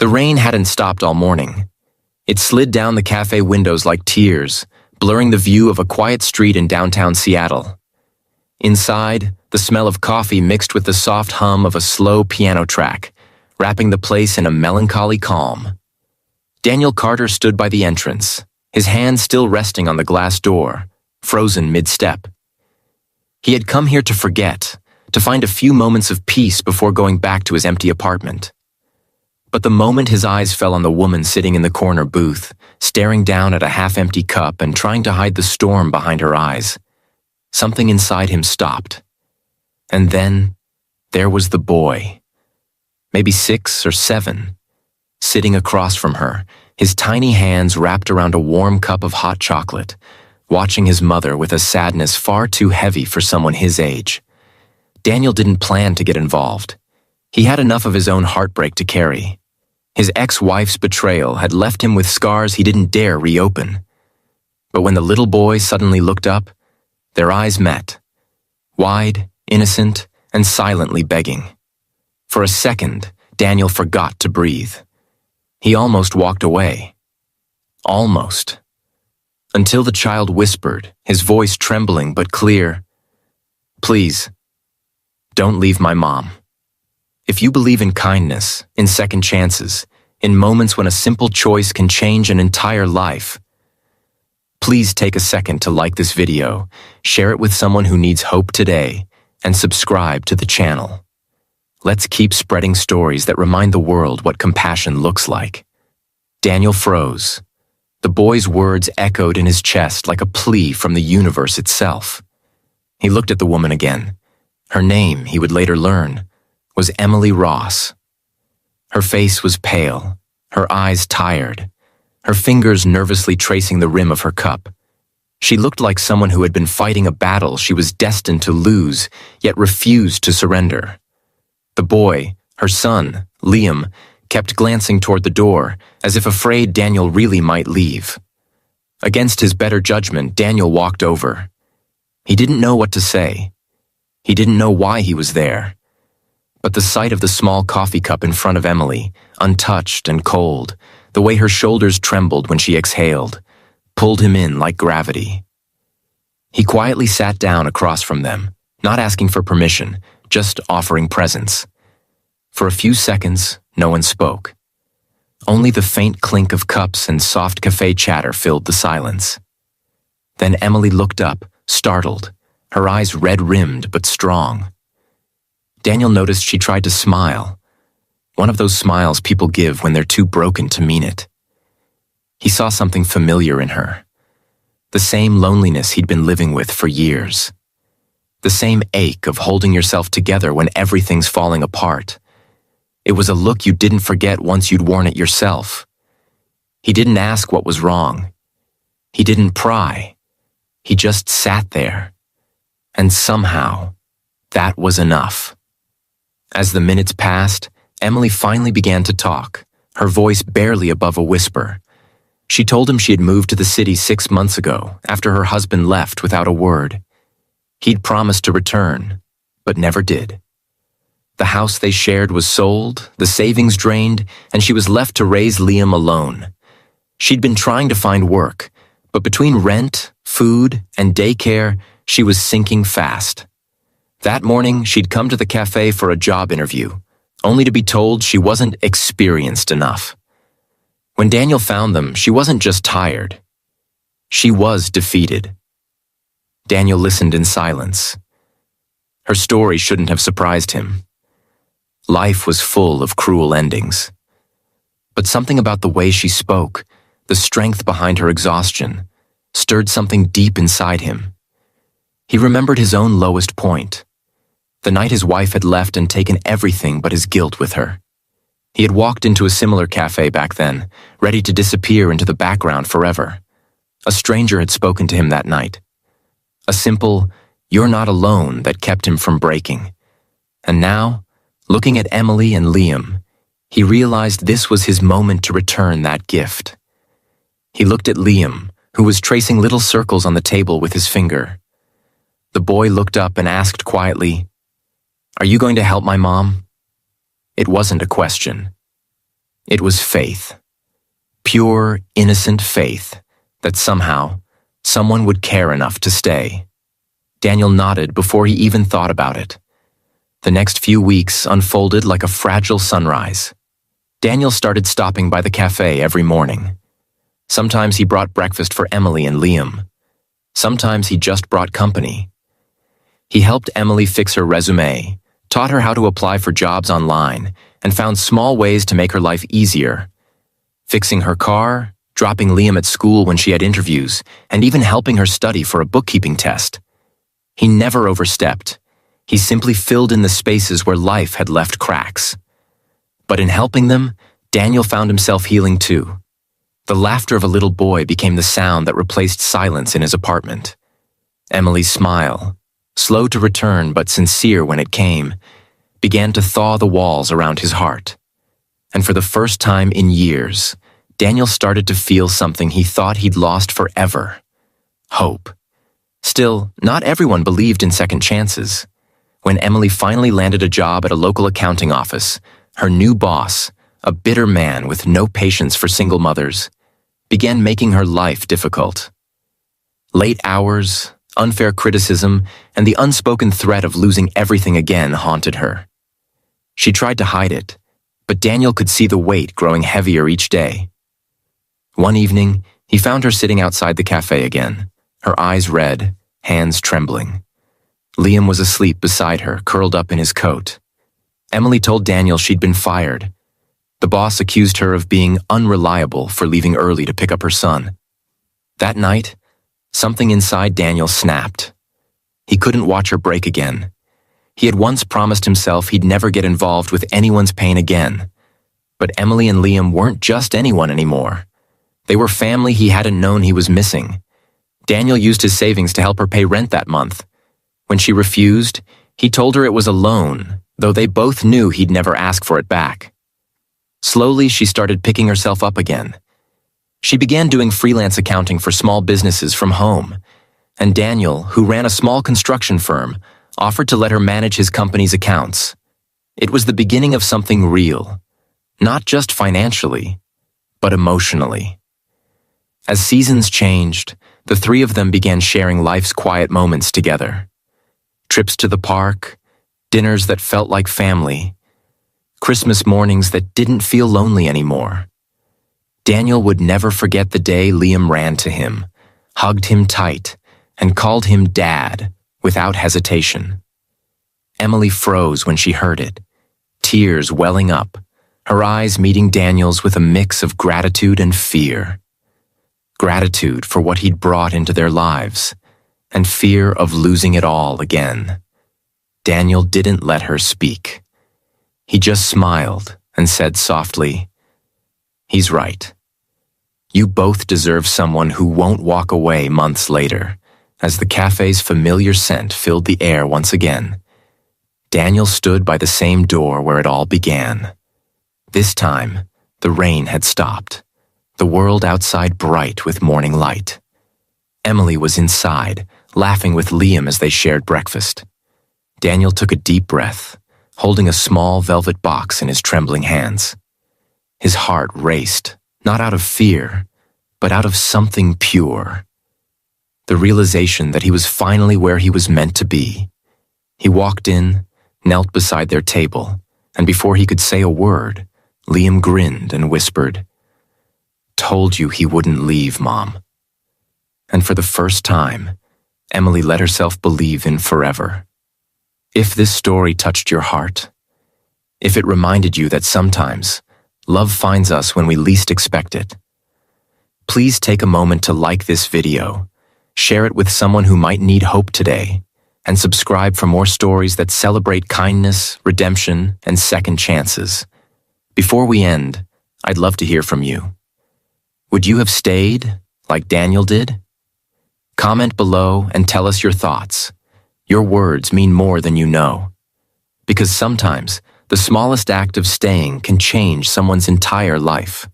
The rain hadn't stopped all morning. It slid down the cafe windows like tears, blurring the view of a quiet street in downtown Seattle. Inside, the smell of coffee mixed with the soft hum of a slow piano track, wrapping the place in a melancholy calm. Daniel Carter stood by the entrance, his hand still resting on the glass door, frozen mid-step. He had come here to forget, to find a few moments of peace before going back to his empty apartment. But the moment his eyes fell on the woman sitting in the corner booth, staring down at a half-empty cup and trying to hide the storm behind her eyes, something inside him stopped. And then, there was the boy, maybe 6 or 7, sitting across from her, his tiny hands wrapped around a warm cup of hot chocolate, watching his mother with a sadness far too heavy for someone his age. Daniel didn't plan to get involved. He had enough of his own heartbreak to carry. His ex-wife's betrayal had left him with scars he didn't dare reopen. But when the little boy suddenly looked up, their eyes met, wide, innocent, and silently begging. For a second, Daniel forgot to breathe. He almost walked away. Almost. Until the child whispered, his voice trembling but clear, "Please, don't leave my mom. If you believe in kindness, in second chances, in moments when a simple choice can change an entire life, please take a second to like this video, share it with someone who needs hope today, and subscribe to the channel. Let's keep spreading stories that remind the world what compassion looks like." Daniel froze. The boy's words echoed in his chest like a plea from the universe itself. He looked at the woman again. Her name, he would later learn, was Emily Ross. Her face was pale, her eyes tired, her fingers nervously tracing the rim of her cup. She looked like someone who had been fighting a battle she was destined to lose, yet refused to surrender. The boy, her son, Liam, kept glancing toward the door, as if afraid Daniel really might leave. Against his better judgment, Daniel walked over. He didn't know what to say. He didn't know why he was there. But the sight of the small coffee cup in front of Emily, untouched and cold, the way her shoulders trembled when she exhaled, pulled him in like gravity. He quietly sat down across from them, not asking for permission, just offering presence. For a few seconds, no one spoke. Only the faint clink of cups and soft café chatter filled the silence. Then Emily looked up, startled, her eyes red-rimmed but strong. Daniel noticed she tried to smile, one of those smiles people give when they're too broken to mean it. He saw something familiar in her, the same loneliness he'd been living with for years, the same ache of holding yourself together when everything's falling apart. It was a look you didn't forget once you'd worn it yourself. He didn't ask what was wrong. He didn't pry. He just sat there. And somehow, that was enough. As the minutes passed, Emily finally began to talk, her voice barely above a whisper. She told him she had moved to the city 6 months ago, after her husband left without a word. He'd promised to return, but never did. The house they shared was sold, the savings drained, and she was left to raise Liam alone. She'd been trying to find work, but between rent, food, and daycare, she was sinking fast. That morning, she'd come to the cafe for a job interview, only to be told she wasn't experienced enough. When Daniel found them, she wasn't just tired. She was defeated. Daniel listened in silence. Her story shouldn't have surprised him. Life was full of cruel endings. But something about the way she spoke, the strength behind her exhaustion, stirred something deep inside him. He remembered his own lowest point, the night his wife had left and taken everything but his guilt with her. He had walked into a similar cafe back then, ready to disappear into the background forever. A stranger had spoken to him that night. A simple, "You're not alone," that kept him from breaking. And now, looking at Emily and Liam, he realized this was his moment to return that gift. He looked at Liam, who was tracing little circles on the table with his finger. The boy looked up and asked quietly, "Are you going to help my mom?" It wasn't a question. It was faith. Pure, innocent faith that somehow someone would care enough to stay. Daniel nodded before he even thought about it. The next few weeks unfolded like a fragile sunrise. Daniel started stopping by the café every morning. Sometimes he brought breakfast for Emily and Liam. Sometimes he just brought company. He helped Emily fix her resume, taught her how to apply for jobs online, and found small ways to make her life easier. Fixing her car, dropping Liam at school when she had interviews, and even helping her study for a bookkeeping test. He never overstepped. He simply filled in the spaces where life had left cracks. But in helping them, Daniel found himself healing too. The laughter of a little boy became the sound that replaced silence in his apartment. Emily's smile, slow to return but sincere when it came, began to thaw the walls around his heart. And for the first time in years, Daniel started to feel something he thought he'd lost forever: hope. Still, not everyone believed in second chances. When Emily finally landed a job at a local accounting office, her new boss, a bitter man with no patience for single mothers, began making her life difficult. Late hours, unfair criticism, and the unspoken threat of losing everything again haunted her. She tried to hide it, but Daniel could see the weight growing heavier each day. One evening, he found her sitting outside the cafe again, her eyes red, hands trembling. Liam was asleep beside her, curled up in his coat. Emily told Daniel she'd been fired. The boss accused her of being unreliable for leaving early to pick up her son. That night, something inside Daniel snapped. He couldn't watch her break again. He had once promised himself he'd never get involved with anyone's pain again. But Emily and Liam weren't just anyone anymore. They were family he hadn't known he was missing. Daniel used his savings to help her pay rent that month. When she refused, he told her it was a loan, though they both knew he'd never ask for it back. Slowly, she started picking herself up again. She began doing freelance accounting for small businesses from home, and Daniel, who ran a small construction firm, offered to let her manage his company's accounts. It was the beginning of something real, not just financially, but emotionally. As seasons changed, the three of them began sharing life's quiet moments together. Trips to the park, dinners that felt like family, Christmas mornings that didn't feel lonely anymore. Daniel would never forget the day Liam ran to him, hugged him tight, and called him Dad without hesitation. Emily froze when she heard it, tears welling up, her eyes meeting Daniel's with a mix of gratitude and fear. Gratitude for what he'd brought into their lives, and fear of losing it all again. Daniel didn't let her speak. He just smiled and said softly, "He's right. You both deserve someone who won't walk away months later." As the cafe's familiar scent filled the air once again, Daniel stood by the same door where it all began. This time, the rain had stopped, the world outside bright with morning light. Emily was inside, laughing with Liam as they shared breakfast. Daniel took a deep breath, holding a small velvet box in his trembling hands. His heart raced, not out of fear, but out of something pure. The realization that he was finally where he was meant to be. He walked in, knelt beside their table, and before he could say a word, Liam grinned and whispered, "Told you he wouldn't leave, Mom." And for the first time, Emily let herself believe in forever. If this story touched your heart, if it reminded you that sometimes love finds us when we least expect it, please take a moment to like this video, share it with someone who might need hope today, and subscribe for more stories that celebrate kindness, redemption, and second chances. Before we end, I'd love to hear from you. Would you have stayed like Daniel did? Comment below and tell us your thoughts. Your words mean more than you know. Because sometimes, the smallest act of staying can change someone's entire life.